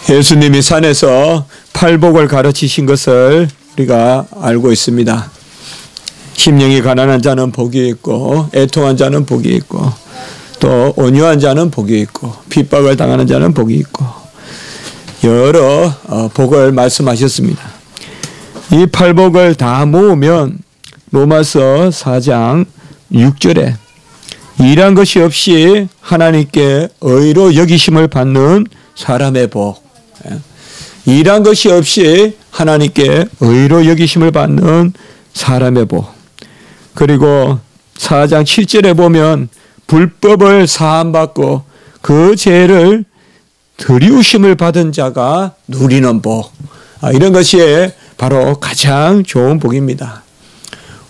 예수님이 산에서 팔복을 가르치신 것을 우리가 알고 있습니다. 심령이 가난한 자는 복이 있고, 애통한 자는 복이 있고, 또 온유한 자는 복이 있고, 핍박을 당하는 자는 복이 있고, 여러 복을 말씀하셨습니다. 이 팔복을 다 모으면 로마서 4장 6절에 일한 것이 없이 하나님께 의로 여기심을 받는 사람의 복, 일한 것이 없이 하나님께 의로 여기심을 받는 사람의 복, 그리고 4장 7절에 보면 불법을 사함받고 그 죄를 들이우심을 받은 자가 누리는 복, 이런 것이 바로 가장 좋은 복입니다.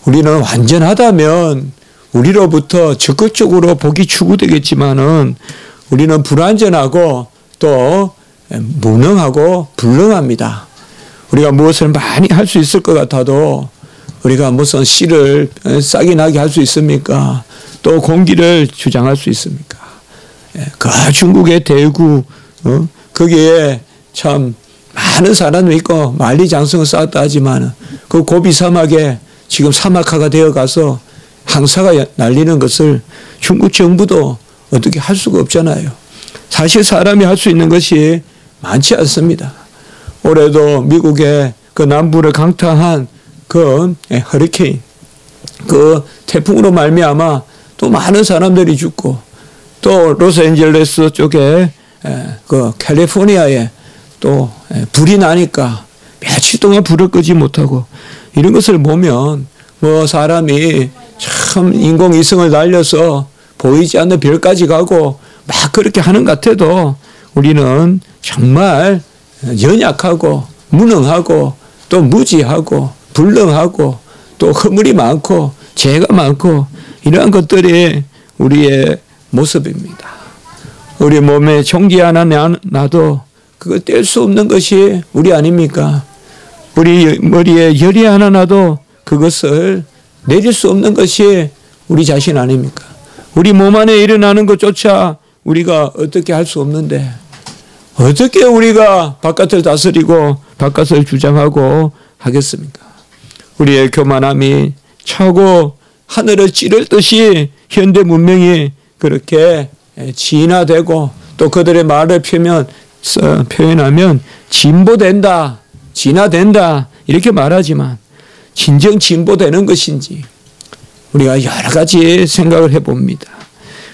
우리는 완전하다면 우리로부터 적극적으로 복이 추구되겠지만은 우리는 불완전하고 또 무능하고 불능합니다. 우리가 무엇을 많이 할 수 있을 것 같아도 우리가 무슨 씨를 싹이 나게 할 수 있습니까? 또 공기를 주장할 수 있습니까? 그 중국의 대구, 거기에 참 많은 사람이 있고 만리장성을 쌓았다 하지만 그 고비 사막에 지금 사막화가 되어 가서 황사가 날리는 것을 중국 정부도 어떻게 할 수가 없잖아요. 사실 사람이 할 수 있는 것이 많지 않습니다. 올해도 미국의 그 남부를 강타한 그 허리케인, 그 태풍으로 말미암아 또 많은 사람들이 죽고, 또 로스앤젤레스 쪽에 그 캘리포니아에 또 불이 나니까 며칠 동안 불을 끄지 못하고, 이런 것을 보면 뭐 사람이 참 인공위성을 날려서 보이지 않는 별까지 가고 막 그렇게 하는 것 같아도 우리는 정말 연약하고 무능하고 또 무지하고 불능하고 또 허물이 많고 죄가 많고 이러한 것들이 우리의 모습입니다. 우리 몸에 종기 하나 나도 그거 뗄 수 없는 것이 우리 아닙니까? 우리 머리에 열이 하나 나도 그것을 내릴 수 없는 것이 우리 자신 아닙니까? 우리 몸 안에 일어나는 것조차 우리가 어떻게 할 수 없는데 어떻게 우리가 바깥을 다스리고 바깥을 주장하고 하겠습니까? 우리의 교만함이 차고 하늘을 찌를 듯이 현대 문명이 그렇게 진화되고 또 그들의 말을 표현하면 진보된다, 진화된다 이렇게 말하지만 진정 진보되는 것인지 우리가 여러 가지 생각을 해봅니다.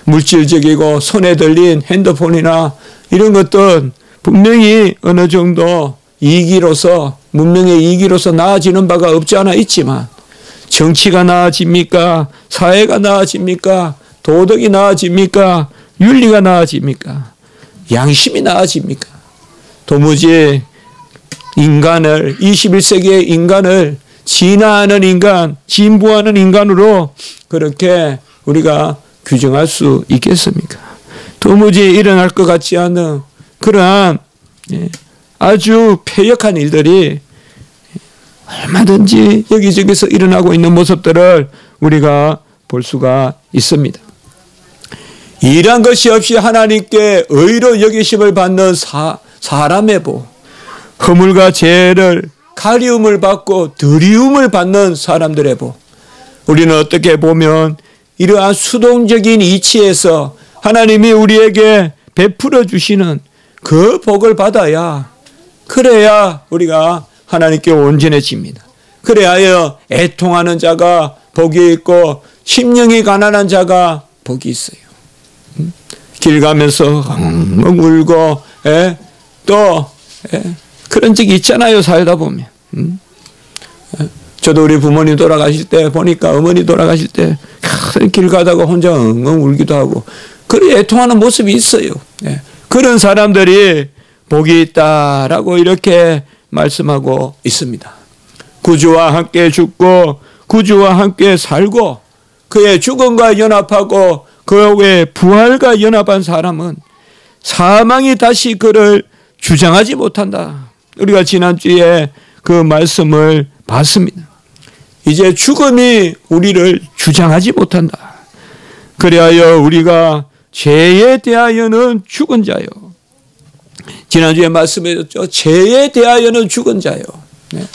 물질적이고 손에 들린 핸드폰이나 이런 것들 분명히 어느 정도 이익으로서 문명의 이익으로서 나아지는 바가 없지 않아 있지만 정치가 나아집니까? 사회가 나아집니까? 도덕이 나아집니까? 윤리가 나아집니까? 양심이 나아집니까? 도무지 인간을 21세기의 인간을 진화하는 인간, 진보하는 인간으로 그렇게 우리가 규정할 수 있겠습니까? 도무지 일어날 것 같지 않은 그러한 아주 패역한 일들이 얼마든지 여기저기서 일어나고 있는 모습들을 우리가 볼 수가 있습니다. 일한 것이 없이 하나님께 의로 여기심을 받는 사람의 복, 허물과 죄를 가리움을 받고 드리움을 받는 사람들의 복. 우리는 어떻게 보면 이러한 수동적인 이치에서 하나님이 우리에게 베풀어 주시는 그 복을 받아야, 그래야 우리가 하나님께 온전해집니다. 그래야 애통하는 자가 복이 있고 심령이 가난한 자가 복이 있어요. 길 가면서 엉엉 울고 또 그런 적이 있잖아요. 살다 보면. 저도 우리 부모님 돌아가실 때 보니까 어머니 돌아가실 때 길 가다가 혼자 엉엉 울기도 하고 그런 애통하는 모습이 있어요. 그런 사람들이 복이 있다라고 이렇게 말씀하고 있습니다. 구주와 함께 죽고 구주와 함께 살고 그의 죽음과 연합하고 그의 부활과 연합한 사람은 사망이 다시 그를 주장하지 못한다. 우리가 지난주에 그 말씀을 봤습니다. 이제 죽음이 우리를 주장하지 못한다. 그리하여 우리가 죄에 대하여는 죽은 자요 지난주에 말씀해줬죠. 죄에 대하여는 죽은 자요. 네.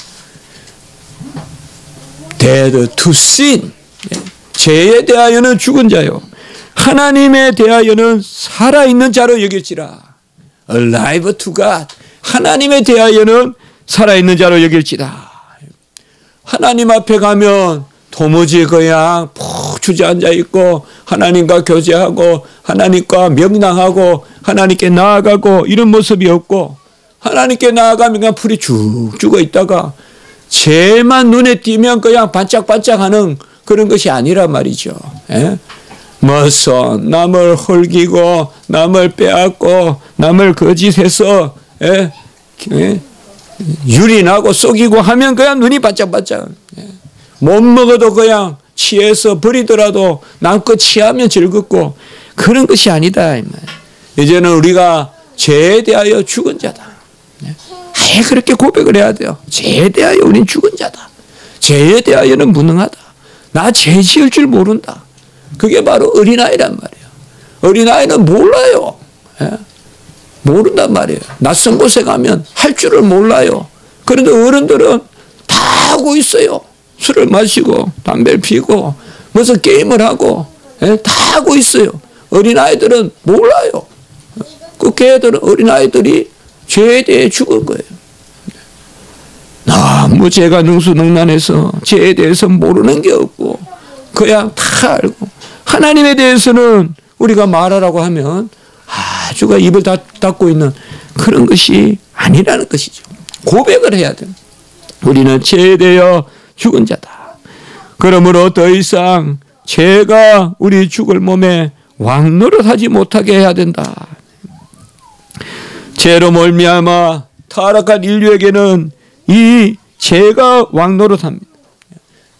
Dead to sin. 네. 죄에 대하여는 죽은 자요. 하나님에 대하여는 살아있는 자로 여길지라. Alive to God. 하나님에 대하여는 살아있는 자로 여길지라. 하나님 앞에 가면 도무지 그냥 푹 주저앉아 있고 하나님과 교제하고 하나님과 명랑하고 하나님께 나아가고 이런 모습이 없고, 하나님께 나아가면 그냥 풀이 쭉 죽어 있다가 죄만 눈에 띄면 그냥 반짝반짝하는 그런 것이 아니란 말이죠. 예? 뭐서 남을 헐기고 남을 빼앗고 남을 거짓해서 예? 예? 유린하고 속이고 하면 그냥 눈이 반짝반짝. 예? 못 먹어도 그냥 취해서 버리더라도 남껏 취하면 즐겁고 그런 것이 아니다. 이제는 우리가 죄에 대하여 죽은 자다. 아예 그렇게 고백을 해야 돼요. 죄에 대하여 우린 죽은 자다. 죄에 대하여는 무능하다. 나 죄 지을 줄 모른다. 그게 바로 어린아이란 말이에요. 어린아이는 몰라요. 모른단 말이에요. 낯선 곳에 가면 할 줄을 몰라요. 그런데 어른들은 다 하고 있어요. 술을 마시고 담배를 피고 무슨 게임을 하고 다 하고 있어요. 어린아이들은 몰라요. 그 걔들은 어린아이들이 죄에 대해 죽은 거예요. 너무 죄가 능수능란해서 죄에 대해서 모르는 게 없고 그냥 다 알고, 하나님에 대해서는 우리가 말하라고 하면 아주가 입을 닫고 있는 그런 것이 아니라는 것이죠. 고백을 해야 됩니다. 우리는 죄에 대하여 죽은 자다. 그러므로 더 이상 죄가 우리 죽을 몸에 왕노릇하지 못하게 해야 된다. 죄로 말미암아 타락한 인류에게는 이 죄가 왕노릇합니다.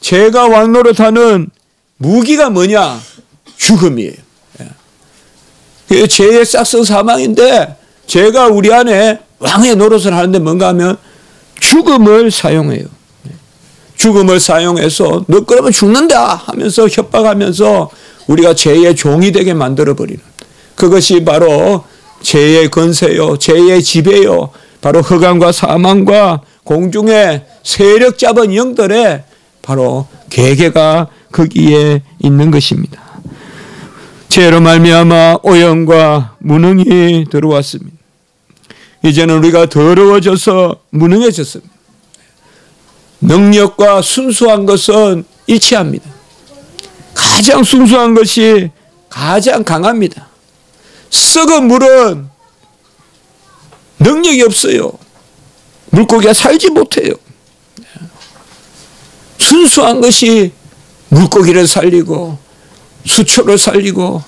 죄가 왕노릇하는 무기가 뭐냐? 죽음이에요. 죄의 싹성 사망인데 죄가 우리 안에 왕의 노릇을 하는데 뭔가 하면 죽음을 사용해요. 죽음을 사용해서 너 그러면 죽는다 하면서 협박하면서 우리가 죄의 종이 되게 만들어버리는, 그것이 바로 죄의 권세요, 죄의 지배요, 바로 흑암과 사망과 공중의 세력 잡은 영들의 바로 계계가 거기에 있는 것입니다. 죄로 말미암아 오염과 무능이 들어왔습니다. 이제는 우리가 더러워져서 무능해졌습니다. 능력과 순수한 것은 일치합니다. 가장 순수한 것이 가장 강합니다. 썩은 물은 능력이 없어요. 물고기가 살지 못해요. 순수한 것이 물고기를 살리고 수초를 살리고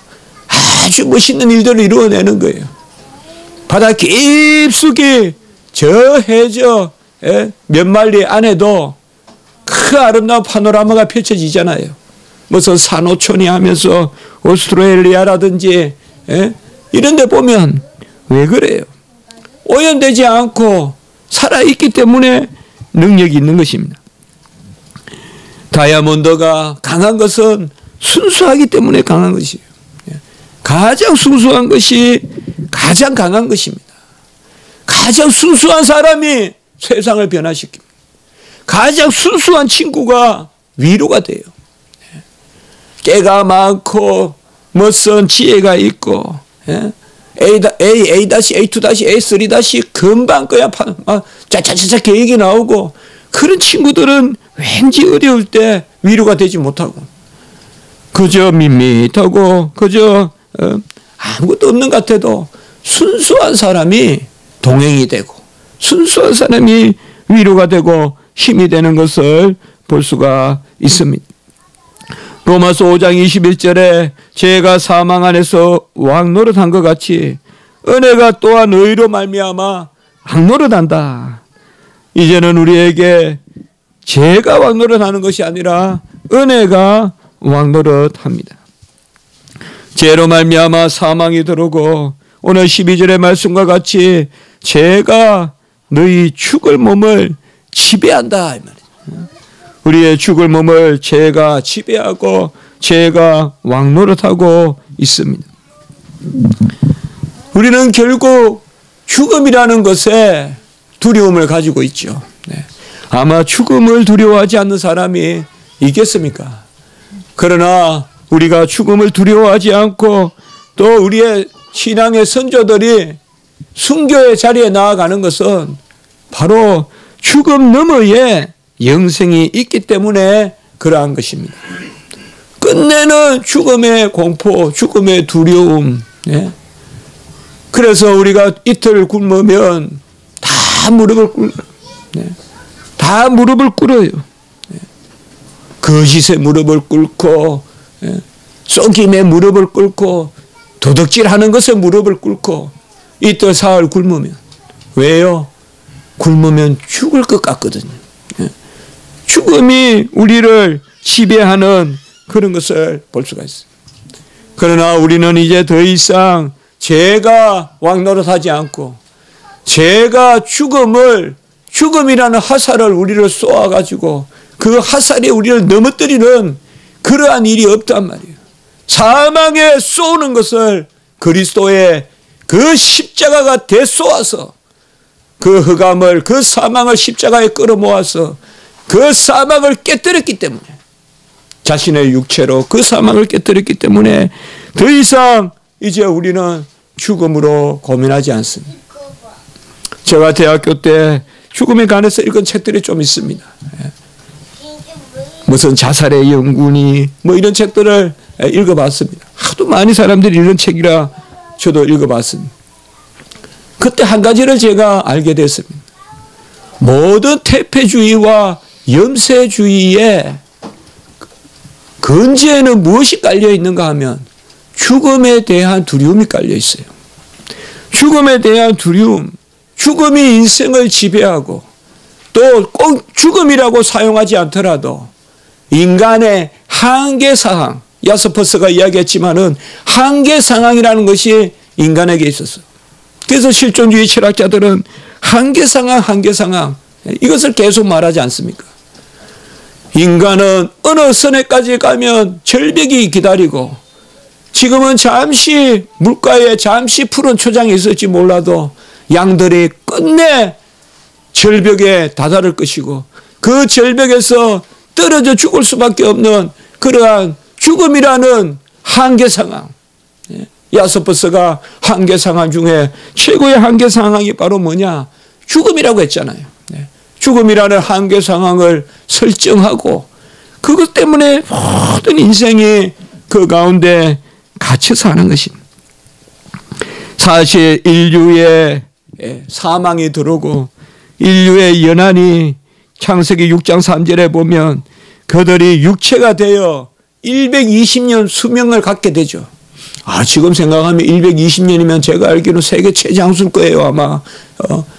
아주 멋있는 일들을 이루어내는 거예요. 바다 깊숙이 저 해저 몇 마리 안에도 그 아름다운 파노라마가 펼쳐지잖아요. 무슨 산호초니 하면서 오스트레일리아라든지 이런 데 보면 왜 그래요? 오염되지 않고 살아있기 때문에 능력이 있는 것입니다. 다이아몬드가 강한 것은 순수하기 때문에 강한 것이에요. 가장 순수한 것이 가장 강한 것입니다. 가장 순수한 사람이 세상을 변화시킵니다. 가장 순수한 친구가 위로가 돼요. 깨가 많고 멋선 지혜가 있고 A, A2-A3- 금방 거야 짜짜짜짜 계획이 나오고, 그런 친구들은 왠지 어려울 때 위로가 되지 못하고 그저 밋밋하고 그저 아무것도 없는 것 같아도 순수한 사람이 동행이 되고 순수한 사람이 위로가 되고 힘이 되는 것을 볼 수가 있습니다. 로마서 5장 21절에 죄가 사망 안에서 왕노릇한 것 같이 은혜가 또한 의로 말미암아 왕노릇한다. 이제는 우리에게 죄가 왕노릇하는 것이 아니라 은혜가 왕노릇합니다. 죄로 말미암아 사망이 들어오고 오늘 12절의 말씀과 같이 죄가 너희 죽을 몸을 지배한다 이 말이에요. 우리의 죽을 몸을 죄가 지배하고 죄가 왕노릇하고 있습니다. 우리는 결국 죽음이라는 것에 두려움을 가지고 있죠. 네. 아마 죽음을 두려워하지 않는 사람이 있겠습니까? 그러나 우리가 죽음을 두려워하지 않고 또 우리의 신앙의 선조들이 순교의 자리에 나아가는 것은 바로 죽음 너머에 영생이 있기 때문에 그러한 것입니다. 끝내는 죽음의 공포, 죽음의 두려움. 예? 그래서 우리가 이틀 굶으면 다 무릎을 꿇어요. 예? 다 무릎을 꿇어요. 예? 거짓의 무릎을 꿇고, 예? 속임의 무릎을 꿇고, 도둑질하는 것에 무릎을 꿇고, 이틀 사흘 굶으면. 왜요? 굶으면 죽을 것 같거든요. 예? 죽음이 우리를 지배하는 그런 것을 볼 수가 있어요. 그러나 우리는 이제 더 이상 죄가 왕노릇하지 않고 죄가 죽음이라는 화살을 우리를 쏘아가지고 그 화살이 우리를 넘어뜨리는 그러한 일이 없단 말이에요. 사망에 쏘는 것을 그리스도의 그 십자가가 대쏘아서 그 흑암을, 그 사망을 십자가에 끌어모아서 그 사망을 깨뜨렸기 때문에, 자신의 육체로 그 사망을 깨뜨렸기 때문에 더 이상 이제 우리는 죽음으로 고민하지 않습니다. 제가 대학교 때 죽음에 관해서 읽은 책들이 좀 있습니다. 무슨 자살의 영군이 뭐 이런 책들을 읽어봤습니다. 하도 많이 사람들이 읽는 책이라 저도 읽어봤습니다. 그때 한 가지를 제가 알게 됐습니다. 모든 태폐주의와 염세주의의 근저에는 무엇이 깔려 있는가 하면 죽음에 대한 두려움이 깔려 있어요. 죽음에 대한 두려움, 죽음이 인생을 지배하고 또 꼭 죽음이라고 사용하지 않더라도 인간의 한계사항, 야스퍼스가 이야기했지만은 한계상황이라는 것이 인간에게 있었어요. 그래서 실존주의 철학자들은 한계상황 이것을 계속 말하지 않습니까? 인간은 어느 선에까지 가면 절벽이 기다리고 지금은 잠시 물가에 잠시 푸른 초장이 있을지 몰라도 양들이 끝내 절벽에 다다를 것이고 그 절벽에서 떨어져 죽을 수밖에 없는 그러한 죽음이라는 한계상황. 야스퍼스가 한계상황 중에 최고의 한계상황이 바로 뭐냐? 죽음이라고 했잖아요. 죽음이라는 한계상황을 설정하고 그것 때문에 모든 인생이 그 가운데 갇혀 사는 것입니다. 사실 인류의 사망이 들어오고 인류의 연한이 창세기 6장 3절에 보면 그들이 육체가 되어 120년 수명을 갖게 되죠. 지금 생각하면 120년이면 제가 알기로 세계 최장수일 거예요. 아마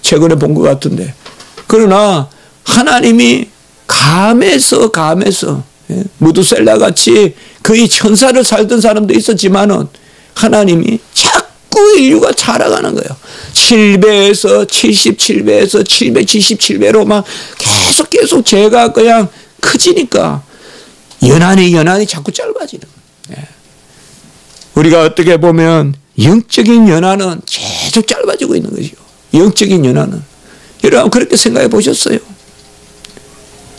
최근에 본 것 같은데. 그러나 하나님이 감해서 무두셀라 같이 거의 천사를 살던 사람도 있었지만은 하나님이 자꾸 인류가 자라가는 거예요. 7배에서 77배에서 777배로 막 계속 죄가 그냥 커지니까 연한이 자꾸 짧아지는 거예요. 우리가 어떻게 보면 영적인 연한은 계속 짧아지고 있는 것이요. 영적인 연한은. 여러분 그렇게 생각해 보셨어요?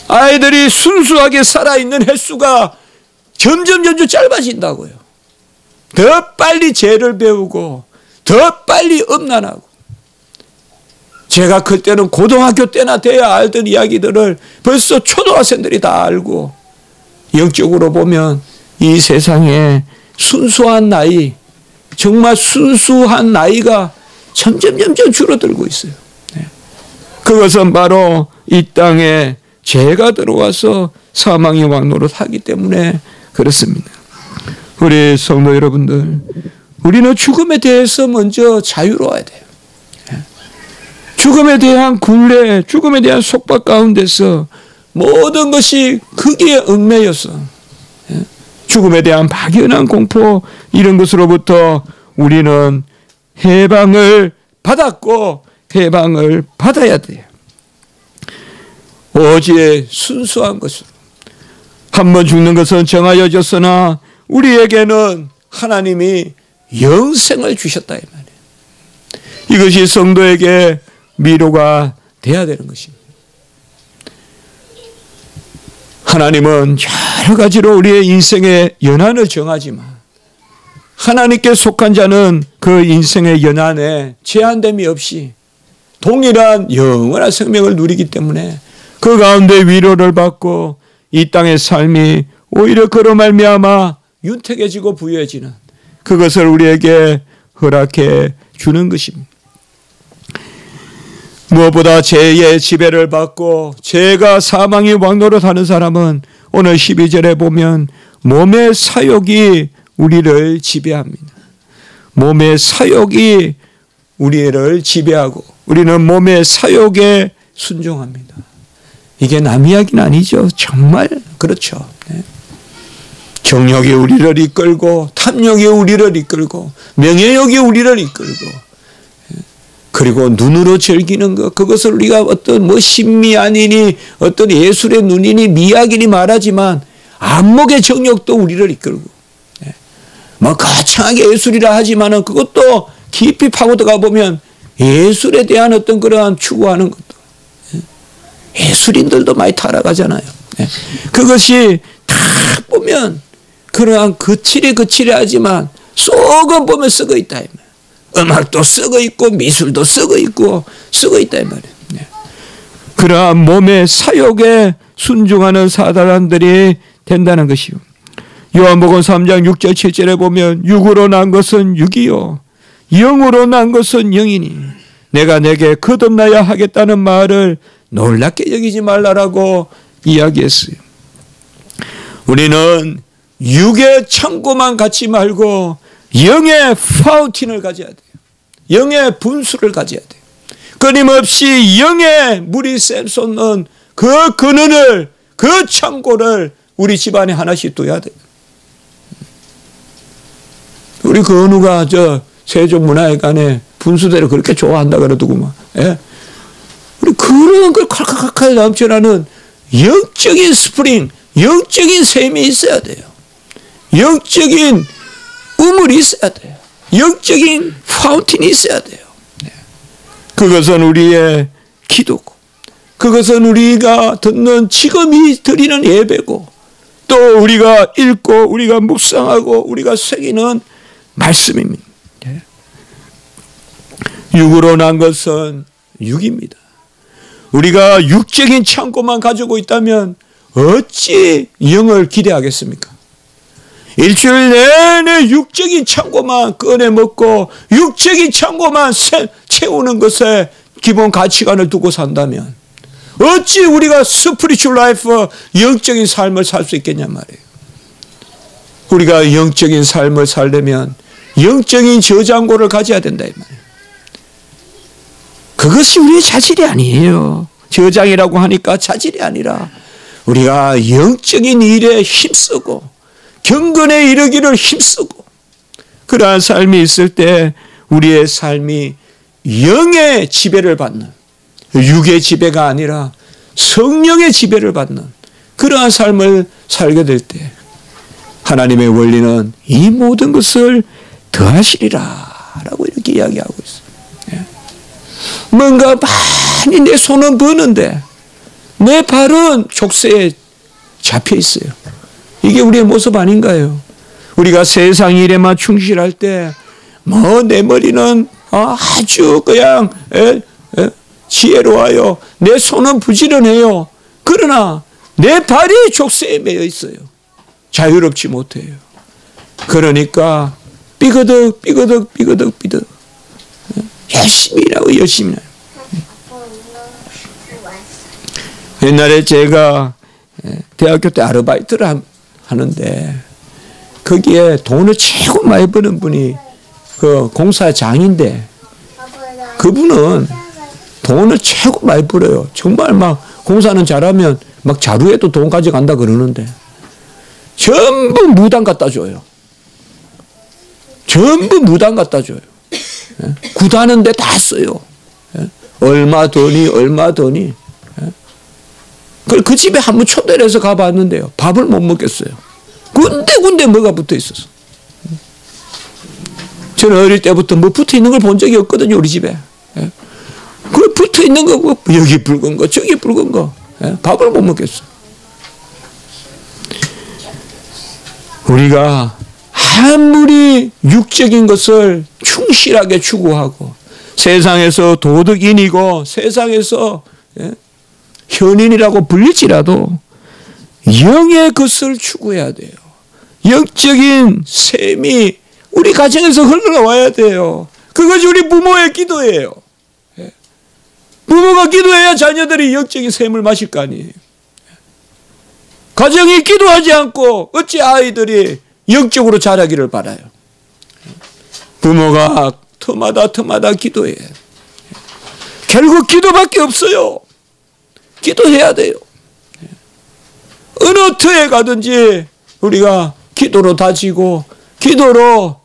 아이들이 순수하게 살아있는 횟수가 점점 짧아진다고요. 더 빨리 죄를 배우고 더 빨리 음란하고 제가 클 때는 고등학교 때나 돼야 알던 이야기들을 벌써 초등학생들이 다 알고 영적으로 보면 이 세상에 순수한 나이, 정말 순수한 나이가 점점 줄어들고 있어요. 그것은 바로 이 땅에 죄가 들어와서 사망이 왕노릇하기 때문에 그렇습니다. 우리 성도 여러분들, 우리는 죽음에 대해서 먼저 자유로워야 돼요. 죽음에 대한 굴레, 죽음에 대한 속박 가운데서 모든 것이 거기에 얽매여서 죽음에 대한 막연한 공포 이런 것으로부터 우리는 해방을 받았고 해방을 받아야 돼요. 오직 순수한 것으로. 한 번 죽는 것은 정하여졌으나 우리에게는 하나님이 영생을 주셨다 이 말이에요. 이것이 성도에게 위로가 돼야 되는 것입니다. 하나님은 여러 가지로 우리의 인생의 연한을 정하지만 하나님께 속한 자는 그 인생의 연한에 제한됨이 없이 동일한 영원한 생명을 누리기 때문에 그 가운데 위로를 받고 이 땅의 삶이 오히려 그로 말미암아 윤택해지고 부유해지는 그것을 우리에게 허락해 주는 것입니다. 무엇보다 죄의 지배를 받고 죄가 사망의 왕노릇하는 사람은 오늘 12절에 보면 몸의 사욕이 우리를 지배합니다. 몸의 사욕이 우리를 지배하고 우리는 몸의 사욕에 순종합니다. 이게 남 이야기는 아니죠. 정말 그렇죠. 네. 정욕이 우리를 이끌고 탐욕이 우리를 이끌고 명예욕이 우리를 이끌고 그리고 눈으로 즐기는 것 그것을 우리가 어떤 뭐 신미 아니니 어떤 예술의 눈이니 미학이니 말하지만 안목의 정욕도 우리를 이끌고 뭐 거창하게 예술이라 하지만은 그것도 깊이 파고들어가 보면 예술에 대한 어떤 그러한 추구하는 것도 예술인들도 많이 타락하잖아요. 그것이 다 보면 그러한 거칠이 하지만 속은 보면 썩어 있다. 음악도 썩어 있고 미술도 썩어 있고 썩어 있다 이 말이에요. 그러한 몸의 사욕에 순종하는 사람들이 된다는 것이요. 요한복음 3장 6절 7절에 보면 육으로 난 것은 육이요 영으로 난 것은 영이니 내가 내게 거듭나야 하겠다는 말을 놀랍게 여기지 말라라고 이야기했어요. 우리는 육의 창고만 갖지 말고 영의 파운틴을 가져야 돼요. 영의 분수를 가져야 돼요. 끊임없이 영의 물이 샘솟는 그 근원을 그 창고를 우리 집안에 하나씩 둬야 돼요. 우리 그 은우가 저 세종문화회관에 분수대를 그렇게 좋아한다 그러더구만. 예? 우리 그런 걸 칼칼칼칼 넘쳐나는 영적인 스프링, 영적인 샘이 있어야 돼요. 영적인 우물이 있어야 돼요. 영적인 파운틴이 있어야 돼요. 그것은 우리의 기도고 그것은 우리가 듣는 지금이 드리는 예배고 또 우리가 읽고 우리가 묵상하고 우리가 새기는 말씀입니다. 육으로 난 것은 육입니다. 우리가 육적인 창고만 가지고 있다면 어찌 영을 기대하겠습니까? 일주일 내내 육적인 창고만 꺼내 먹고 육적인 창고만 채우는 것에 기본 가치관을 두고 산다면 어찌 우리가 스피리추얼 라이프 영적인 삶을 살 수 있겠냐 말이에요. 우리가 영적인 삶을 살려면 영적인 저장고를 가져야 된다 이 말이에요. 그것이 우리의 자질이 아니에요. 저장이라고 하니까 자질이 아니라 우리가 영적인 일에 힘쓰고 경건에 이르기를 힘쓰고 그러한 삶이 있을 때 우리의 삶이 영의 지배를 받는 육의 지배가 아니라 성령의 지배를 받는 그러한 삶을 살게 될 때 하나님의 원리는 이 모든 것을 더하시리라 라고 이렇게 이야기하고 있어요. 뭔가 많이 내 손은 버는데 내 발은 족쇄에 잡혀 있어요. 이게 우리의 모습 아닌가요? 우리가 세상 일에만 충실할 때 뭐 내 머리는 아주 그냥 지혜로워요. 내 손은 부지런해요. 그러나 내 발이 족쇄에 매여 있어요. 자유롭지 못해요. 그러니까 삐그덕 열심히 일하고 열심히 일하고. 옛날에 제가 대학교 때 아르바이트를 하는데 거기에 돈을 최고 많이 버는 분이 그 공사장인데 그분은 돈을 최고 많이 벌어요. 정말 막 공사는 잘하면 막 자루에도 돈 가져간다 그러는데 전부 무당 갖다 줘요. 전부 무당 갖다 줘요. 구다는데 다 써요. 얼마 더니. 그 집에 한번 초대를 해서 가봤는데요. 밥을 못 먹겠어요. 군데군데 뭐가 붙어 있었어. 저는 어릴 때부터 뭐 붙어 있는 걸 본 적이 없거든요, 우리 집에. 예. 그 붙어 있는 거, 뭐 여기 붉은 거, 저기 붉은 거. 예. 밥을 못 먹겠어. 우리가 아무리 육적인 것을 충실하게 추구하고 세상에서 도덕인이고 세상에서 현인이라고 불릴지라도 영의 것을 추구해야 돼요. 영적인 셈이 우리 가정에서 흘러와야 돼요. 그것이 우리 부모의 기도예요. 부모가 기도해야 자녀들이 영적인 셈을 마실 거 아니에요. 가정이 기도하지 않고 어찌 아이들이 영적으로 자라기를 바라요. 부모가 터마다 기도해야 돼요. 결국 기도밖에 없어요. 기도해야 돼요. 어느 터에 가든지 우리가 기도로 다지고 기도로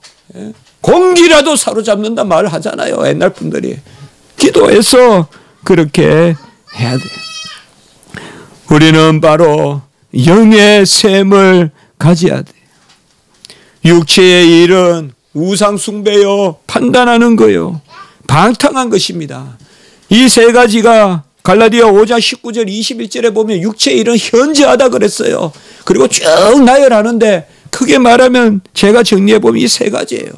공기라도 사로잡는다 말을 하잖아요. 옛날 분들이. 기도해서 그렇게 해야 돼요. 우리는 바로 영의 셈을 가져야 돼요. 육체의 일은 우상 숭배요, 판단하는 거요, 방탕한 것입니다. 이 세 가지가 갈라디아 5장 19절 21절에 보면 육체의 일은 현저하다 그랬어요. 그리고 쭉 나열하는데 크게 말하면 제가 정리해 보면 이 세 가지예요.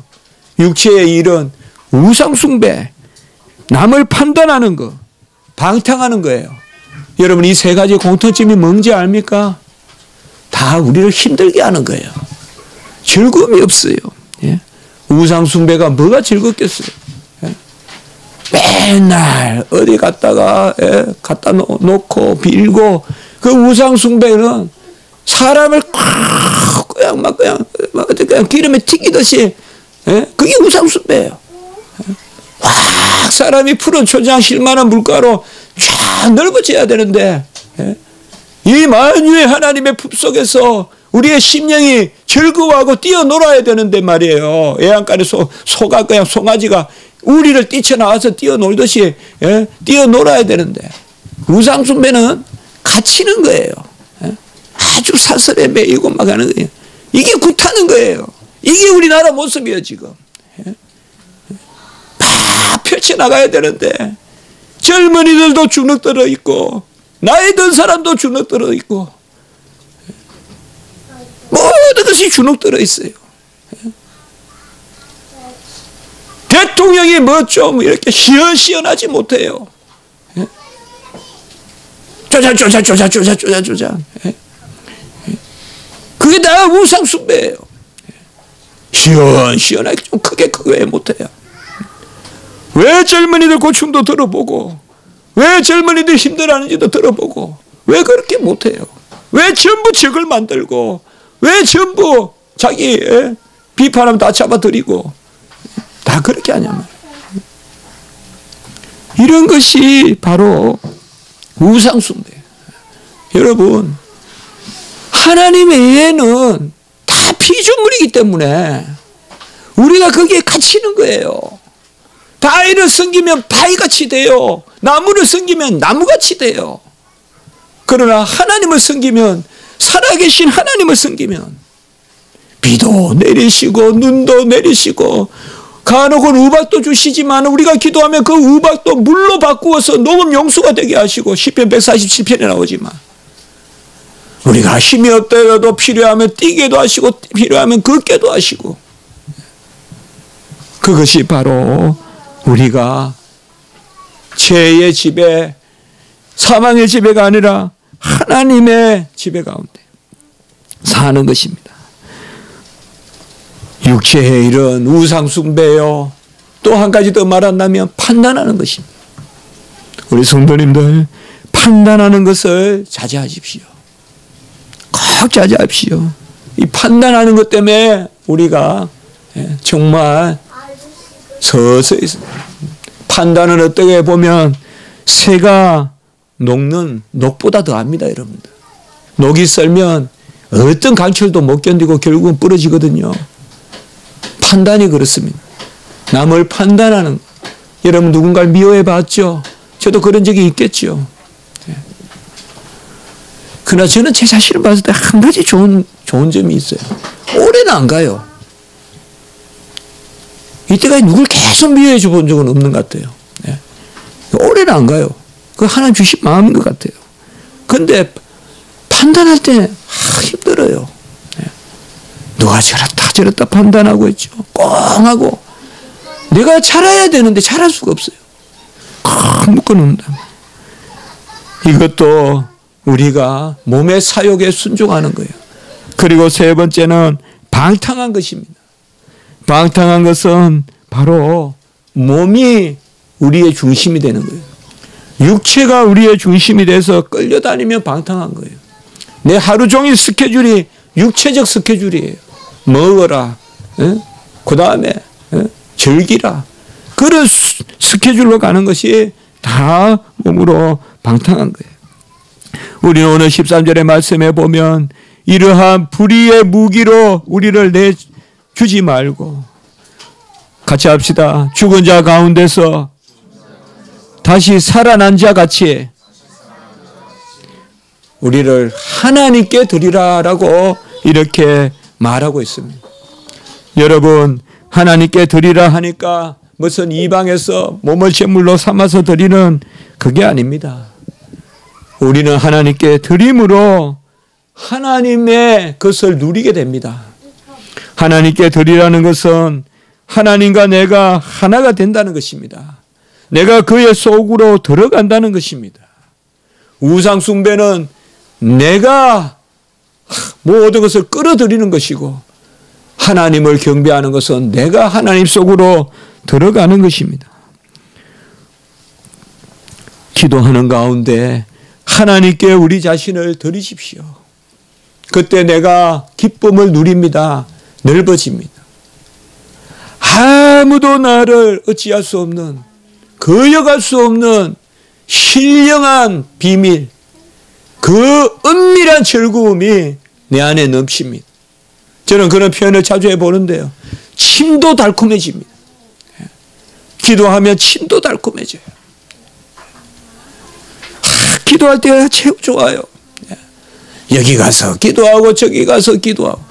육체의 일은 우상 숭배, 남을 판단하는 거, 방탕하는 거예요. 여러분 이 세 가지 공통점이 뭔지 압니까? 다 우리를 힘들게 하는 거예요. 즐거움이 없어요. 예? 우상 숭배가 뭐가 즐겁겠어요? 예? 맨날 어디 갔다가 갖다 놓고 빌고 그 우상 숭배는 사람을 그냥 기름에 튀기듯이 그게 우상 숭배예요. 확 사람이 푸른 초장 실만한 물가로 쫙 넓어져야 되는데 이 만유의 하나님의 품속에서 우리의 심령이 즐거워하고 뛰어놀아야 되는데 말이에요. 애완간에 소가 그냥 송아지가 우리를 뛰쳐나와서 뛰어놀듯이 뛰어놀아야 되는데 우상 숭배는 갇히는 거예요. 아주 사설에 매이고 막 하는 거예요. 이게 굿하는 거예요. 이게 우리나라 모습이에요 지금. 막 펼쳐나가야 되는데 젊은이들도 주눅들어 있고 나이 든 사람도 주눅들어 있고 모든 것이 주눅들어 있어요. 대통령이 뭐 좀 이렇게 시원시원하지 못해요. 쪼자. 그게 다 우상 숭배예요. 시원하게 좀 크게 왜 못해요? 왜 젊은이들 고충도 들어보고 왜 젊은이들 힘들어하는지도 들어보고 왜 그렇게 못해요? 왜 전부 적을 만들고 왜 전부 자기 비판하면 다 잡아들이고 다 그렇게 하냐면 이런 것이 바로 우상 숭배. 여러분 하나님 외에는 다 피조물이기 때문에 우리가 거기에 갇히는 거예요. 바위를 섬기면 바위같이 돼요. 나무를 섬기면 나무같이 돼요. 그러나 하나님을 섬기면 살아계신 하나님을 섬기면 비도 내리시고 눈도 내리시고 간혹은 우박도 주시지만 우리가 기도하면 그 우박도 물로 바꾸어서 녹음 용수가 되게 하시고 시편 147편에 나오지만 우리가 힘이 없더라도 필요하면 뛰게도 하시고 필요하면 걷게도 하시고 그것이 바로 우리가 죄의 지배, 사망의 지배가 아니라 하나님의 지배 가운데 사는 것입니다. 육체의 일은 우상 숭배요. 또 한 가지 더 말한다면 판단하는 것입니다. 우리 성도님들 판단하는 것을 자제하십시오. 꼭 자제하십시오. 이 판단하는 것 때문에 우리가 정말 서서히 판단은 어떻게 보면 새가 녹는 녹보다 더합니다, 여러분들. 녹이 썰면 어떤 강철도 못 견디고 결국은 부러지거든요. 판단이 그렇습니다. 남을 판단하는 것. 여러분 누군가를 미워해 봤죠? 저도 그런 적이 있겠죠. 그러나 저는 제 자신을 봤을 때 한 가지 좋은 점이 있어요. 오래는 안 가요. 이때까지 누굴 계속 미워해 줘 본 적은 없는 것 같아요. 예. 오래는 안 가요. 그 하나님 주신 마음인 것 같아요. 근데 판단할 때 힘들어요. 예. 누가 저렇다 판단하고 있죠. 꽁하고 내가 잘해야 되는데 잘할 수가 없어요. 꽉 묶어놓는다. 이것도 우리가 몸의 사욕에 순종하는 거예요. 그리고 세 번째는 방탕한 것입니다. 방탕한 것은 바로 몸이 우리의 중심이 되는 거예요. 육체가 우리의 중심이 돼서 끌려다니면 방탕한 거예요. 내 하루 종일 스케줄이 육체적 스케줄이에요. 먹어라. 그 다음에 즐기라. 그런 스케줄로 가는 것이 다 몸으로 방탕한 거예요. 우리는 오늘 13절의 말씀에 보면 이러한 불의의 무기로 우리를 내주지 말고 같이 합시다. 죽은 자 가운데서 다시 살아난 자 같이 우리를 하나님께 드리라라고 이렇게 말하고 있습니다. 여러분, 하나님께 드리라 하니까 무슨 이방에서 몸을 제물로 삼아서 드리는 그게 아닙니다. 우리는 하나님께 드림으로 하나님의 것을 누리게 됩니다. 하나님께 드리라는 것은 하나님과 내가 하나가 된다는 것입니다. 내가 그의 속으로 들어간다는 것입니다. 우상 숭배는 내가 모든 것을 끌어들이는 것이고 하나님을 경배하는 것은 내가 하나님 속으로 들어가는 것입니다. 기도하는 가운데 하나님께 우리 자신을 드리십시오. 그때 내가 기쁨을 누립니다. 넓어집니다. 아무도 나를 어찌할 수 없는, 거역할 수 없는 신령한 비밀, 그 은밀한 즐거움이 내 안에 넘칩니다. 저는 그런 표현을 자주 해보는데요. 침도 달콤해집니다. 기도하면 침도 달콤해져요. 기도할 때가 최고 좋아요. 여기 가서 기도하고 저기 가서 기도하고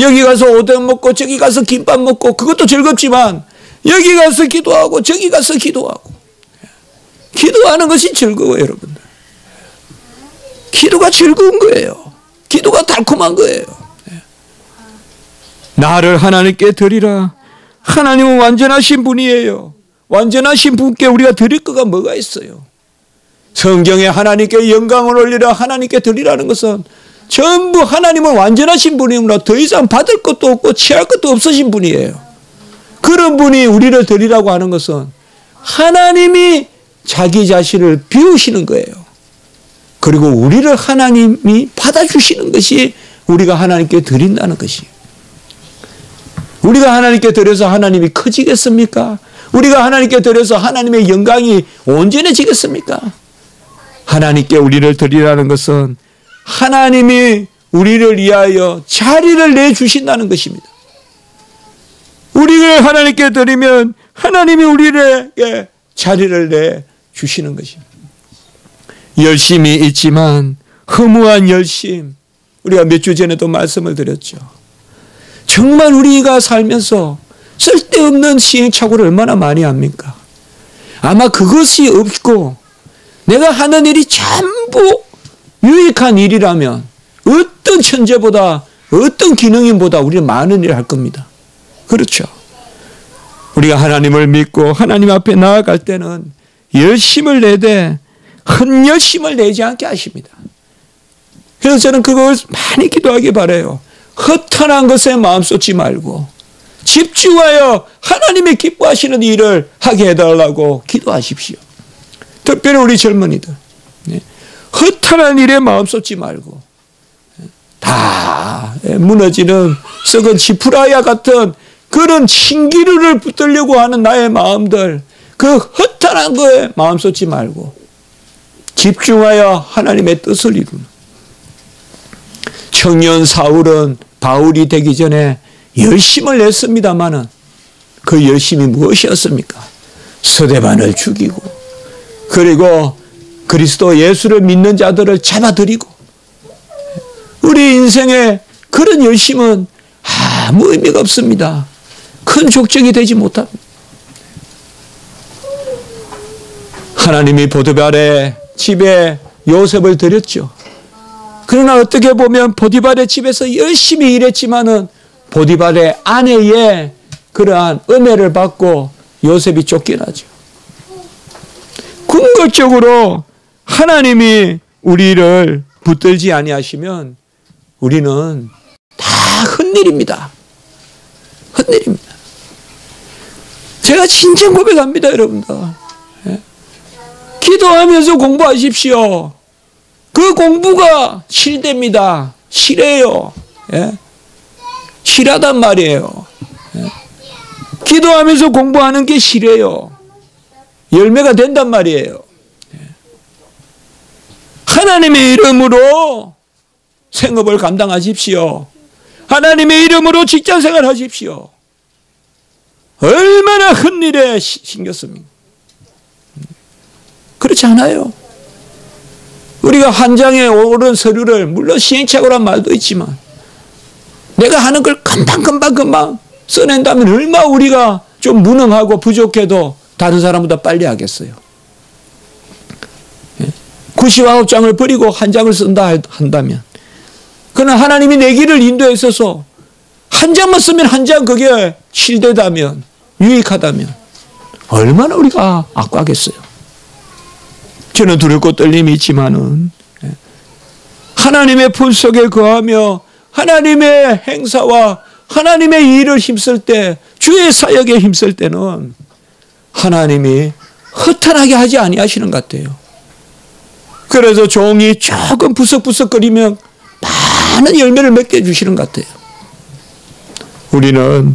여기 가서 오뎅 먹고 저기 가서 김밥 먹고 그것도 즐겁지만 여기 가서 기도하고 저기 가서 기도하고 기도하는 것이 즐거워요. 여러분들. 기도가 즐거운 거예요. 기도가 달콤한 거예요. 나를 하나님께 드리라. 하나님은 완전하신 분이에요. 완전하신 분께 우리가 드릴 거가 뭐가 있어요? 성경에 하나님께 영광을 올리라, 하나님께 드리라는 것은 전부 하나님은 완전하신 분이므로 더 이상 받을 것도 없고 취할 것도 없으신 분이에요. 그런 분이 우리를 드리라고 하는 것은 하나님이 자기 자신을 비우시는 거예요. 그리고 우리를 하나님이 받아주시는 것이 우리가 하나님께 드린다는 것이에요. 우리가 하나님께 드려서 하나님이 커지겠습니까? 우리가 하나님께 드려서 하나님의 영광이 온전해지겠습니까? 하나님께 우리를 드리라는 것은 하나님이 우리를 위하여 자리를 내주신다는 것입니다. 우리를 하나님께 드리면 하나님이 우리에게 자리를 내주시는 것입니다. 열심이 있지만 허무한 열심, 우리가 몇 주 전에도 말씀을 드렸죠. 정말 우리가 살면서 쓸데없는 시행착오를 얼마나 많이 합니까? 아마 그것이 없고 내가 하는 일이 전부 유익한 일이라면 어떤 천재보다 어떤 기능인보다 우리는 많은 일을 할 겁니다. 그렇죠. 우리가 하나님을 믿고 하나님 앞에 나아갈 때는 열심을 내되 헛열심을 내지 않게 하십니다. 그래서 저는 그걸 많이 기도하기 바라요. 허탄한 것에 마음 쏟지 말고 집중하여 하나님의 기뻐하시는 일을 하게 해달라고 기도하십시오. 특별히 우리 젊은이들. 허탄한 일에 마음 쏟지 말고 다 무너지는 썩은 지푸라야 같은 그런 신기루를 붙들려고 하는 나의 마음들, 그 허탄한 거에 마음 쏟지 말고 집중하여 하나님의 뜻을 이루는. 청년 사울은 바울이 되기 전에 열심을 냈습니다마는 그 열심이 무엇이었습니까? 스데반을 죽이고 그리고 그리스도 예수를 믿는 자들을 잡아들이고. 우리 인생에 그런 열심은 아무 의미가 없습니다. 큰 족적이 되지 못합니다. 하나님이 보디발의 집에 요셉을 들였죠. 그러나 어떻게 보면 보디발의 집에서 열심히 일했지만은 보디발의 아내의 그러한 은혜를 받고 요셉이 쫓겨나죠. 궁극적으로 하나님이 우리를 붙들지 아니하시면 우리는 다 헛일입니다. 헛일입니다. 제가 진정 고백합니다, 여러분들. 기도하면서 공부하십시오. 그 공부가 실됩니다. 실해요. 실하단 말이에요. 기도하면서 공부하는 게 실해요. 열매가 된단 말이에요. 하나님의 이름으로 생업을 감당하십시오. 하나님의 이름으로 직장생활 하십시오. 얼마나 헛일에 신경 씁니까? 그렇지 않아요. 우리가 한 장에 오른 서류를 물론 시행착오란 말도 있지만 내가 하는 걸 금방 써낸다면 얼마나 우리가 좀 무능하고 부족해도 다른 사람보다 빨리 하겠어요. 99장을 버리고 한 장을 쓴다 한다면 그러나 하나님이 내 길을 인도해 있어서 한 장만 쓰면 한 장 그게 실되다면 유익하다면 얼마나 우리가 악과하겠어요. 저는 두렵고 떨림이 있지만은 하나님의 품 속에 거하며 하나님의 행사와 하나님의 일을 힘쓸 때 주의 사역에 힘쓸 때는 하나님이 허탄하게 하지 아니하시는 것 같아요. 그래서 종이 조금 부석부석거리면 많은 열매를 맺게 해주시는 것 같아요. 우리는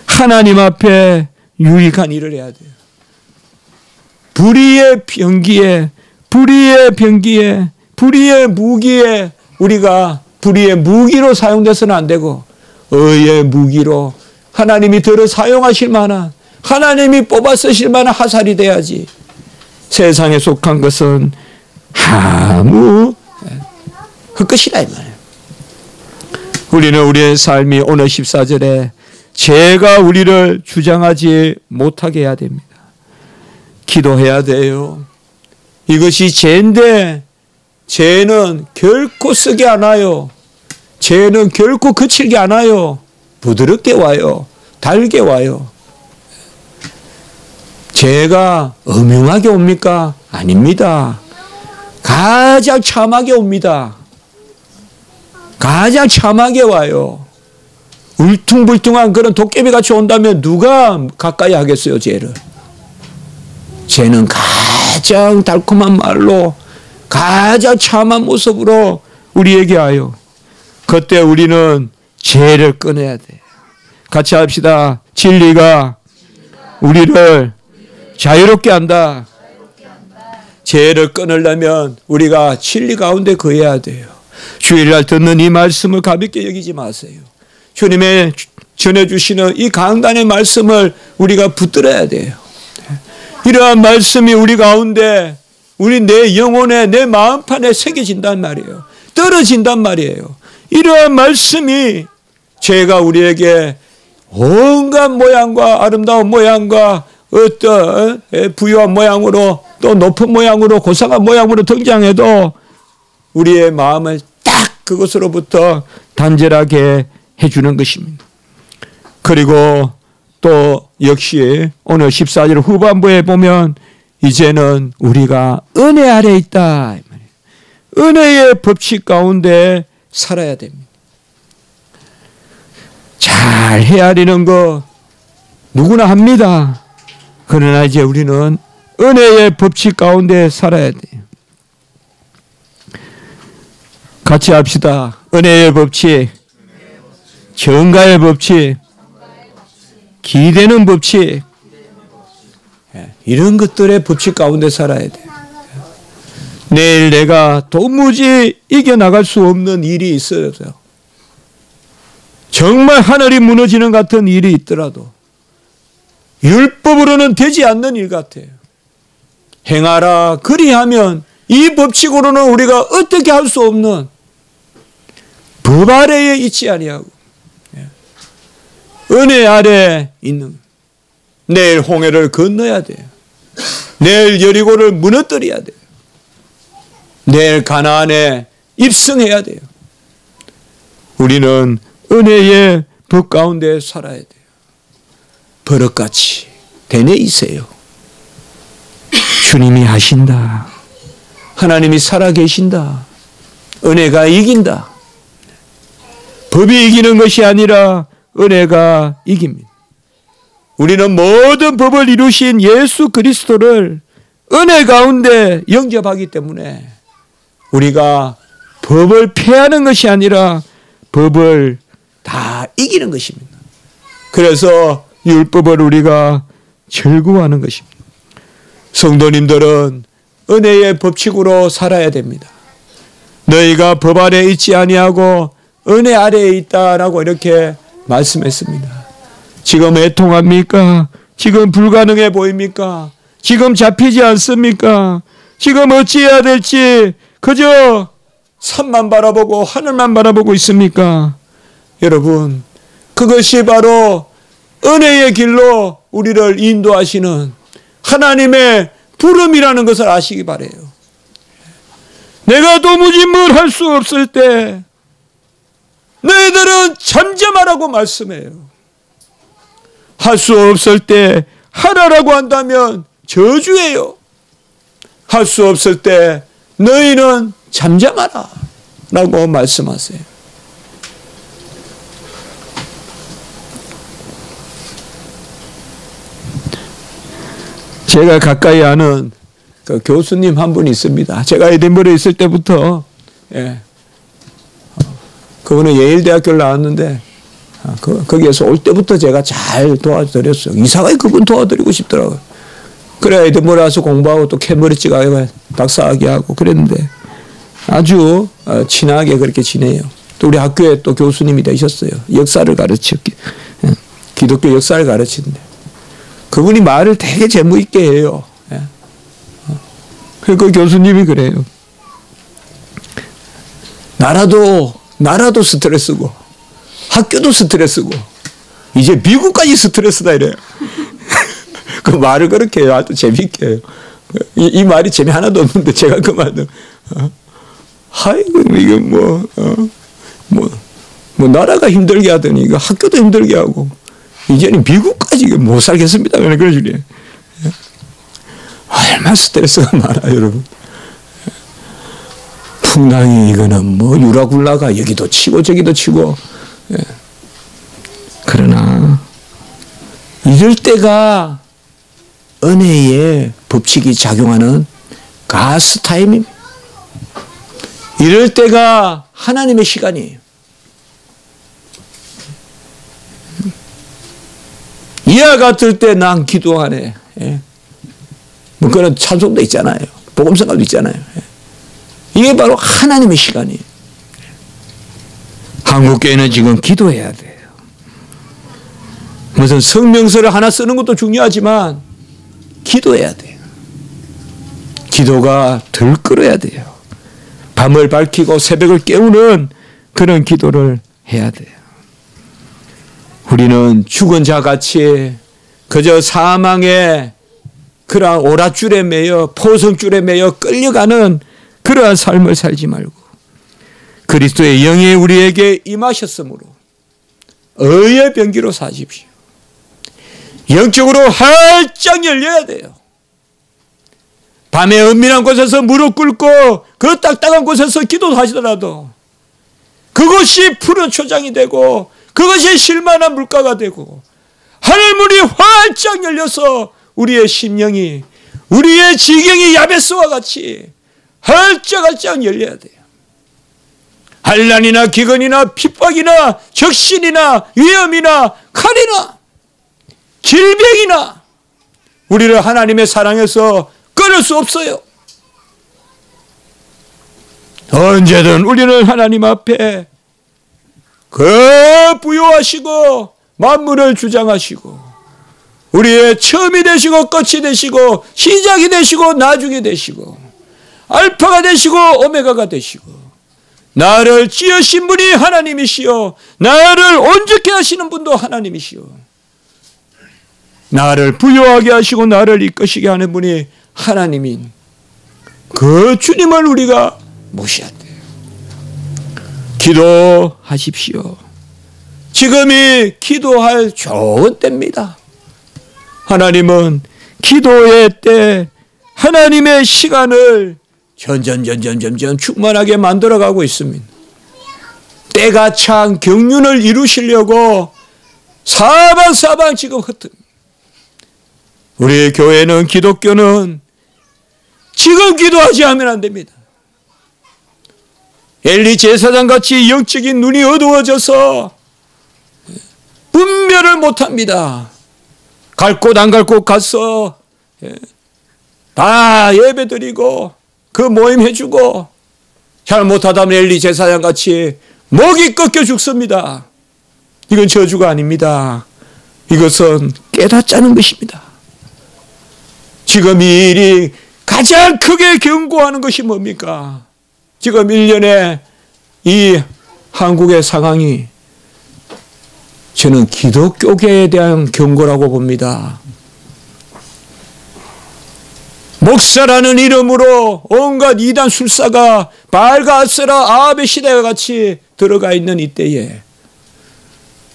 하나님 앞에 유익한 일을 해야 돼요. 불의의 무기에 우리가 불의의 무기로 사용돼서는 안 되고 의의 무기로 하나님이 들어 사용하실 만한 하나님이 뽑아 쓰실 만한 화살이 돼야지. 세상에 속한 것은 아무 헛것이라 이 말이에요. 우리는 우리의 삶이 오늘 14절에 죄가 우리를 주장하지 못하게 해야 됩니다. 기도해야 돼요. 이것이 죄인데 죄는 결코 쓰게 않아요. 죄는 결코 그칠게 않아요. 부드럽게 와요. 달게 와요. 죄가 엄흉하게 옵니까? 아닙니다. 가장 참하게 옵니다. 가장 참하게 와요. 울퉁불퉁한 그런 도깨비같이 온다면 누가 가까이 하겠어요, 죄를? 죄는 가장 달콤한 말로 가장 참한 모습으로 우리에게 와요. 그때 우리는 죄를 끊어야 돼요. 같이 합시다. 진리가 우리를 자유롭게 한다. 죄를 끊으려면 우리가 진리 가운데 거해야 돼요. 주일날 듣는 이 말씀을 가볍게 여기지 마세요. 주님의 전해주시는 이 강단의 말씀을 우리가 붙들어야 돼요. 이러한 말씀이 우리 가운데 우리 내 영혼에 내 마음판에 새겨진단 말이에요. 떨어진단 말이에요. 이러한 말씀이 죄가 우리에게 온갖 모양과 아름다운 모양과 어떤 부유한 모양으로 또 높은 모양으로 고상한 모양으로 등장해도 우리의 마음을 딱 그것으로부터 단절하게 해주는 것입니다. 그리고 또 역시 오늘 14절 후반부에 보면 이제는 우리가 은혜 아래 있다. 은혜의 법칙 가운데 살아야 됩니다. 잘 헤아리는 거 누구나 합니다. 그러나 이제 우리는 은혜의 법칙 가운데 살아야 돼요. 같이 합시다. 은혜의 법칙, 정가의 법칙, 기대는 법칙, 이런 것들의 법칙 가운데 살아야 돼요. 내일 내가 도무지 이겨나갈 수 없는 일이 있어요. 정말 하늘이 무너지는 같은 일이 있더라도 율법으로는 되지 않는 일 같아요. 행하라 그리하면 이 법칙으로는 우리가 어떻게 할 수 없는 법 아래에 있지 아니하고 은혜 아래 있는 내일 홍해를 건너야 돼요. 내일 여리고를 무너뜨려야 돼요. 내일 가나안에 입성해야 돼요. 우리는 은혜의 법 가운데 살아야 돼요. 버릇같이 되뇌이세요. 주님이 하신다. 하나님이 살아계신다. 은혜가 이긴다. 법이 이기는 것이 아니라 은혜가 이깁니다. 우리는 모든 법을 이루신 예수 그리스도를 은혜 가운데 영접하기 때문에 우리가 법을 폐하는 것이 아니라 법을 다 이기는 것입니다. 그래서 율법을 우리가 즐거워하는 것입니다. 성도님들은 은혜의 법칙으로 살아야 됩니다. 너희가 법 아래 있지 아니하고 은혜 아래에 있다라고 이렇게 말씀했습니다. 지금 애통합니까? 지금 불가능해 보입니까? 지금 잡히지 않습니까? 지금 어찌해야 될지 그저 산만 바라보고 하늘만 바라보고 있습니까? 여러분, 그것이 바로 은혜의 길로 우리를 인도하시는 하나님의 부름이라는 것을 아시기 바라요. 내가 도무지 뭘 할 수 없을 때 너희들은 잠잠하라고 말씀해요. 할 수 없을 때 하라라고 한다면 저주예요. 할 수 없을 때 너희는 잠잠하라 라고 말씀하세요. 제가 가까이 아는 그 교수님 한 분이 있습니다. 제가 에딘버러에 있을 때부터, 그분은 예일대학교를 나왔는데, 거기에서 올 때부터 제가 잘 도와드렸어요. 이사가에 그분 도와드리고 싶더라고요. 그래, 에딘버러 와서 공부하고 또 캠브리지 가서 박사학위 하고 그랬는데, 아주 친하게 그렇게 지내요. 또 우리 학교에 또 교수님이 되셨어요. 역사를 기독교 역사를 가르치는데. 그분이 말을 되게 재무있게 해요. 그 교수님이 그래요. 나라도 스트레스고, 학교도 스트레스고, 이제 미국까지 스트레스다 이래요. 그 말을 그렇게 해요. 아주 재밌게 해요. 이 말이 재미 하나도 없는데 제가 그 말을, 아이고, 이게 나라가 힘들게 하더니, 이거 학교도 힘들게 하고, 이제는 미국까지 못 살겠습니다. 그런 식이에요. 얼마나 스트레스가 많아요, 여러분. 풍랑이 이거는 유라굴라가 여기도 치고 저기도 치고. 그러나 이럴 때가 은혜의 법칙이 작용하는 가스 타임입니다. 이럴 때가 하나님의 시간이에요. 이와 같을 때 난 기도하네. 그런 찬송도 있잖아요. 복음성가도 있잖아요. 이게 바로 하나님의 시간이에요. 한국교회는 지금 기도해야 돼요. 무슨 성명서를 하나 쓰는 것도 중요하지만 기도해야 돼요. 기도가 들끓어야 돼요. 밤을 밝히고 새벽을 깨우는 그런 기도를 해야 돼요. 우리는 죽은 자같이 그저 사망의 그러한 오랏줄에 매여 포성줄에 매여 끌려가는 그러한 삶을 살지 말고 그리스도의 영이 우리에게 임하셨으므로 의의 병기로 사십시오. 영적으로 활짝 열려야 돼요. 밤에 은밀한 곳에서 무릎 꿇고 그 딱딱한 곳에서 기도하시더라도 그것이 푸른 초장이 되고 그것이 실만한 물가가 되고 하늘문이 활짝 열려서 우리의 심령이 우리의 지경이 야베스와 같이 활짝 열려야 돼요. 환난이나 기근이나 핍박이나 적신이나 위험이나 칼이나 질병이나 우리를 하나님의 사랑에서 끊을 수 없어요. 언제든 우리는 하나님 앞에 그 부요하시고 만물을 주장하시고 우리의 처음이 되시고 끝이 되시고 시작이 되시고 나중이 되시고 알파가 되시고 오메가가 되시고 나를 지으신 분이 하나님이시요 나를 온전케 하시는 분도 하나님이시요 나를 부요하게 하시고 나를 이끄시게 하는 분이 하나님인 그 주님을 우리가 모셔야 돼요. 기도하십시오. 지금이 기도할 좋은 때입니다. 하나님은 기도의 때 하나님의 시간을 점점 충만하게 만들어가고 있습니다. 때가 찬 경륜을 이루시려고 사방사방 지금 흩습니다. 우리 교회는, 기독교는 지금 기도하지 않으면 안 됩니다. 엘리 제사장 같이 영적인 눈이 어두워져서 분별을 못합니다. 갈 곳 안 갈 곳 가서 다 예배드리고 그 모임 해주고 잘못하다면 엘리 제사장 같이 목이 꺾여 죽습니다. 이건 저주가 아닙니다. 이것은 깨닫자는 것입니다. 지금 이 일이 가장 크게 경고하는 것이 뭡니까? 지금 1년의 이 한국의 상황이 저는 기독교계에 대한 경고라고 봅니다. 목사라는 이름으로 온갖 이단 술사가 바알과 아세라 아합의 시대와 같이 들어가 있는 이때에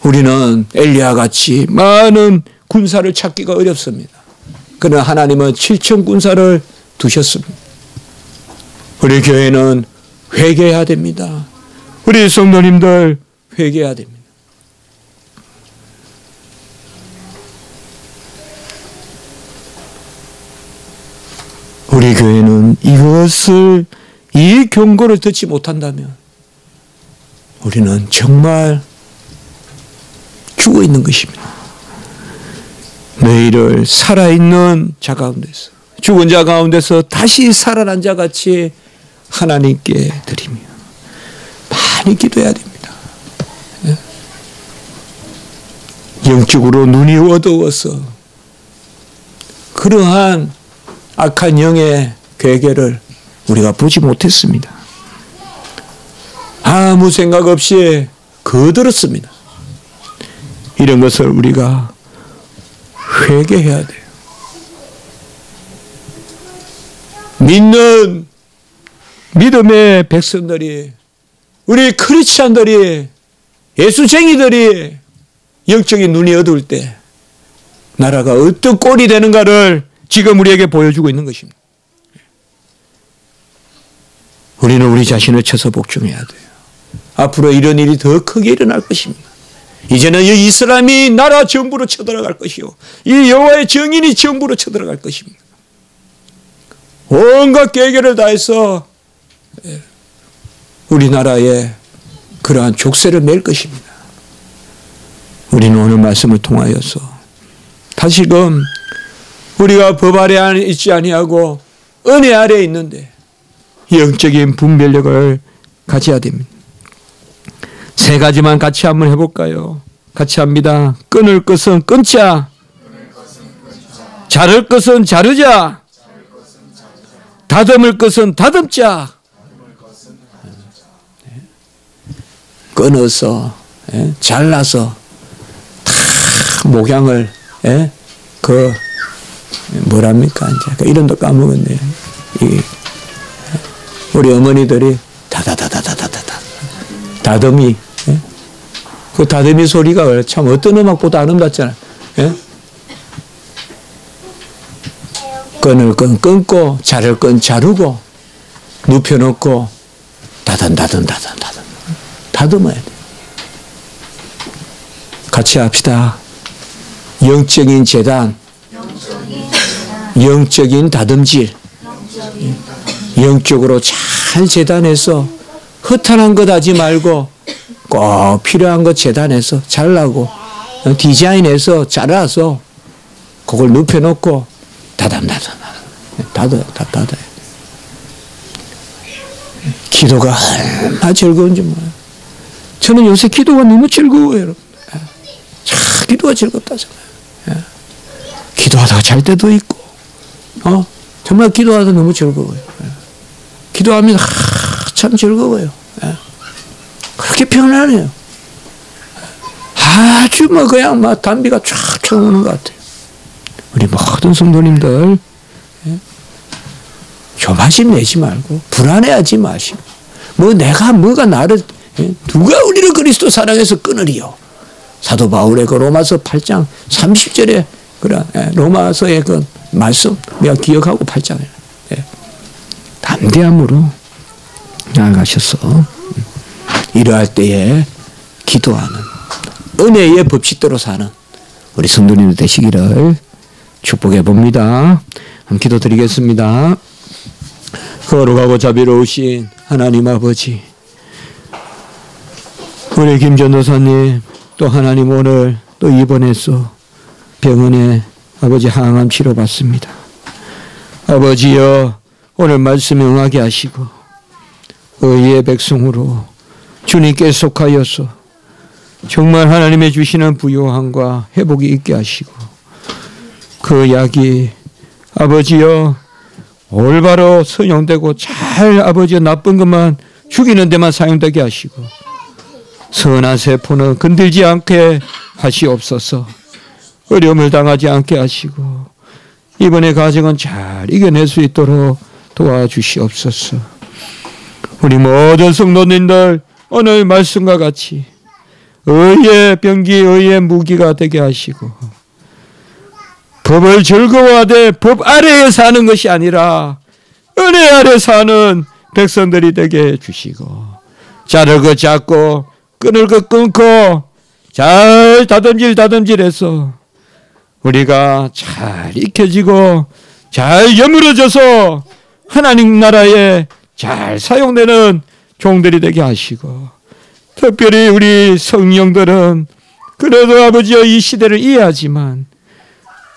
우리는 엘리야 같이 많은 군사를 찾기가 어렵습니다. 그러나 하나님은 7천 군사를 두셨습니다. 우리 교회는 회개해야 됩니다. 우리 성도님들 회개해야 됩니다. 우리 교회는 이 경고를 듣지 못한다면 우리는 정말 죽어 있는 것입니다. 너희를 살아있는 자 가운데서, 죽은 자 가운데서 다시 살아난 자 같이 하나님께 드리며 많이 기도해야 됩니다. 영적으로 눈이 어두워서 그러한 악한 영의 괴계를 우리가 보지 못했습니다. 아무 생각 없이 거들었습니다. 이런 것을 우리가 회개해야 돼요. 믿는 믿음의 백성들이, 우리 크리스찬들이, 예수쟁이들이 영적인 눈이 어두울 때 나라가 어떤 꼴이 되는가를 지금 우리에게 보여주고 있는 것입니다. 우리는 우리 자신을 쳐서 복종해야 돼요. 앞으로 이런 일이 더 크게 일어날 것입니다. 이제는 이 이슬람이 나라 정부로 쳐들어갈 것이요, 이 여호와의 정인이 정부로 쳐들어갈 것입니다. 온갖 계획을 다해서 우리나라에 그러한 족쇄를 맬 것입니다. 우리는 오늘 말씀을 통하여서 다시금 우리가 법 아래 있지 아니하고 은혜 아래에 있는데 영적인 분별력을 가져야 됩니다. 세 가지만 같이 한번 해볼까요? 같이 합니다. 끊을 것은 끊자, 자를 것은 자르자, 다듬을 것은 다듬자. 끊어서, 잘라서 다 목양을, 뭐랍니까? 이제 이름도 까먹었네요. 우리 어머니들이 다듬이, 그 다듬이 소리가 참 어떤 음악보다 아름답잖아요. 끊을 건 끊고, 자를 건 자르고, 눕혀놓고, 다듬어야 돼. 같이 합시다. 영적인 재단, 영적인 다듬질, 영적으로 잘 재단해서 허탄한 것 하지 말고 꼭 필요한 것 재단해서 잘라고 디자인해서 잘라서 그걸 눕혀놓고 닫아요. 기도가 얼마나 즐거운지 몰라요. 저는 요새 기도가 너무 즐거워요, 여러분. 기도가 즐겁다잖아요. 기도하다가 잘 때도 있고, 정말 기도하다 너무 즐거워요. 기도하면 참 즐거워요. 그렇게 편안해요. 아주 그냥 담비가 쫙 오는 것 같아요. 우리 모든 성도님들 조바심 내지 말고 불안해하지 마시고 뭐가 나를 누가 우리를 그리스도 사랑해서 끊으리요. 사도 바울의 그 로마서 8장 30절에 로마서의 그 말씀 내가 기억하고 8장에 담대함으로 나아가셔서 이러할 때에 기도하는 은혜의 법칙대로 사는 우리 성도님들 되시기를 축복해 봅니다. 기도드리겠습니다. 거룩하고 자비로우신 하나님 아버지, 우리 김 전도사님 또 하나님 오늘 또 입원해서 병원에 아버지 항암 치료받습니다. 아버지여, 오늘 말씀 응하게 하시고 의의 백성으로 주님께 속하여서 정말 하나님의 주시는 부요함과 회복이 있게 하시고 그 약이 아버지여 올바로 선용되고 잘 아버지여 나쁜 것만 죽이는 데만 사용되게 하시고 선한 세포는 건들지 않게 하시옵소서. 어려움을 당하지 않게 하시고 이번의 가정은 잘 이겨낼 수 있도록 도와주시옵소서. 우리 모든 성도님들 오늘 말씀과 같이 의의 병기, 의의 무기가 되게 하시고 법을 즐거워하되 법 아래에 사는 것이 아니라 은혜 아래 사는 백성들이 되게 해주시고 자를 것 잡고 끊을 것 끊고 잘 다듬질해서 우리가 잘 익혀지고 잘 여물어져서 하나님 나라에 잘 사용되는 종들이 되게 하시고 특별히 우리 성령들은 그래도 아버지여 이 시대를 이해하지만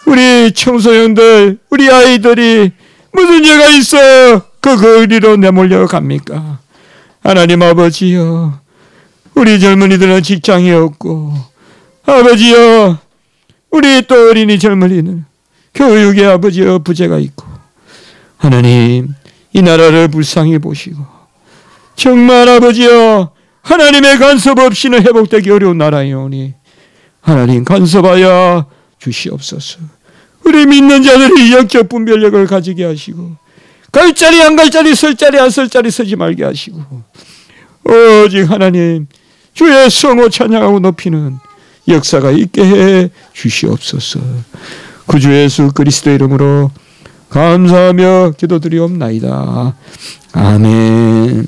우리 청소년들, 우리 아이들이 무슨 죄가 있어 그 거리로 내몰려 갑니까? 하나님 아버지여, 우리 젊은이들은 직장이 없고 아버지여, 우리 또 어린이 젊은이는 교육에 아버지여 부재가 있고 하나님 이 나라를 불쌍히 보시고 정말 아버지여 하나님의 간섭 없이는 회복되기 어려운 나라이오니 하나님 간섭하여 주시옵소서. 우리 믿는 자들이 영적 분별력을 가지게 하시고 갈 자리 안 갈 자리, 설 자리 안 설 자리 서지 말게 하시고 오직 하나님 주의 성호 찬양하고 높이는 역사가 있게 해 주시옵소서. 구주 예수 그리스도의 이름으로 감사하며 기도드리옵나이다. 아멘.